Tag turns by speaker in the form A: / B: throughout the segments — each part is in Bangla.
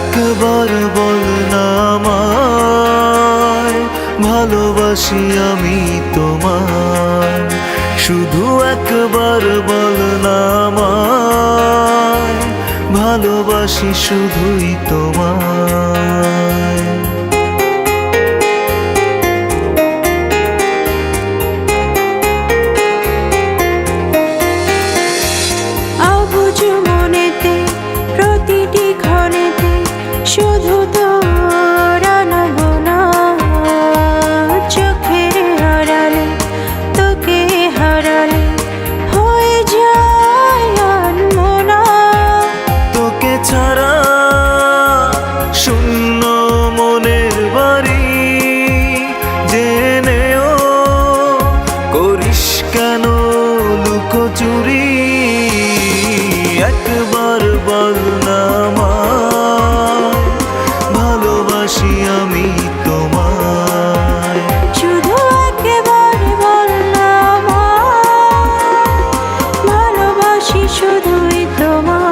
A: একবার বল না আমায়, ভালোবাসি আমি তোমায়। শুধু একবার বল না আমায়, ভালোবাসি শুধুই তোমায়।
B: শুধু তোর আনাগোনা, চোখের হারালে তোকে হারালে হয়ে যায় আনমনা।
A: তোকে ছাড়া শূন্য মনের বাড়ি, জেনেও করিস কেন লুকোচুরি। একবার বল না আমায়, ভালোবাসি আমি তোমায়।
B: শুধু একবার বল না আমায়, ভালোবাসি শুধুই তোমায়।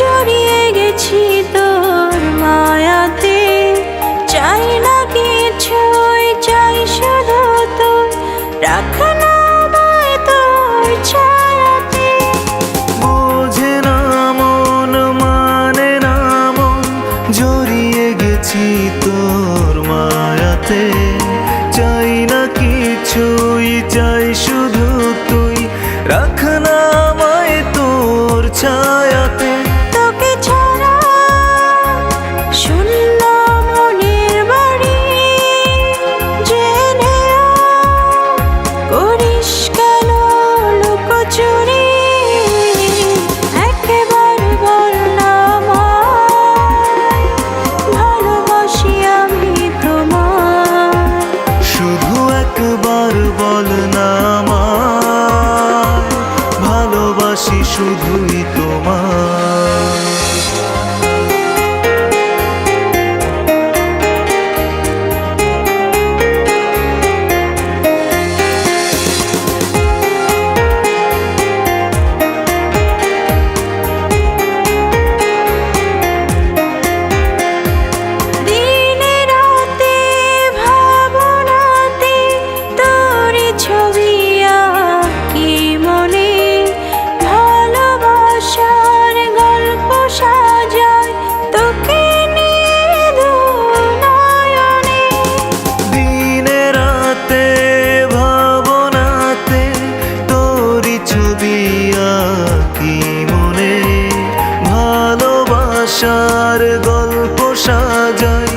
B: জড়িয়ে গেছি তোর মায়াতে, চাই না কিছুই, চাই শুধু তুই, রাখ না আমায় তোর ছায়াতে।
A: বোঝে না মন, মানে না মন, জড়িয়ে গেছি তোর মায়াতে। চাই না কিছুই, চাই শুধু তুই, রাখ না আমায় তোর ছায়াতে।
B: তোকে ছাড়া শূন্য মনের বাড়ি, জেনেও করিস কেন লুকোচুরি। একবার বল না আমায়, ভালোবাসি আমি তোমায়।
A: শুধু একবার বল না আমায়, ভালোবাসি শুধুই তোমায়।
B: ছবি আঁকি মনে, ভালোবাসার গল্প সাজায় তোকে নিয়ে দুনয়নে।
A: দিনে রাতে ভাবনাতে তোরি ছবি আঁকি মনে, ভালোবাসার গল্প সাজাই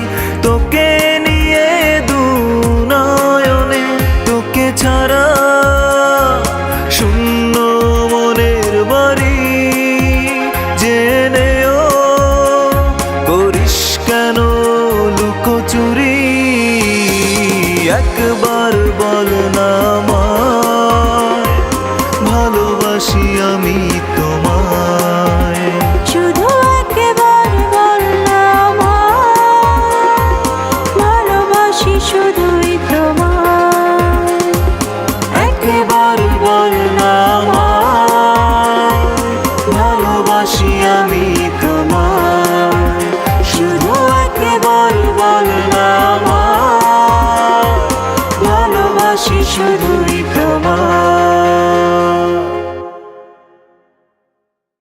A: তোকে নিয়ে দুনয়নে। তোকে ছাড়া শূন্য মনের বাড়ি, জেনেও করিস কেন লুকোচুরি। একবার